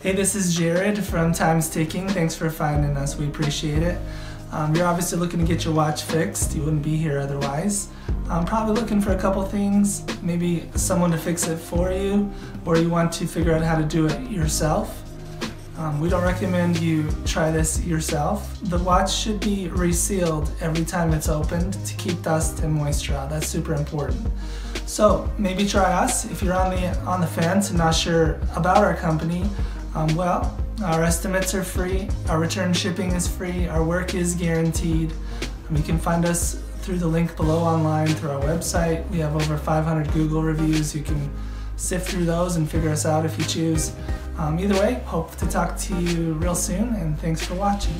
Hey, this is Jared from Time's Ticking. Thanks for finding us. We appreciate it. You're obviously looking to get your watch fixed. You wouldn't be here otherwise. Probably looking for a couple things, maybe someone to fix it for you, or you want to figure out how to do it yourself. We don't recommend you try this yourself. The watch should be resealed every time it's opened to keep dust and moisture out. That's super important. So maybe try us. If you're on the fence and not sure about our company, well, our estimates are free, our return shipping is free, our work is guaranteed. You can find us through the link below online through our website. We have over 500 Google reviews. You can sift through those and figure us out if you choose. Either way, hope to talk to you real soon, and thanks for watching.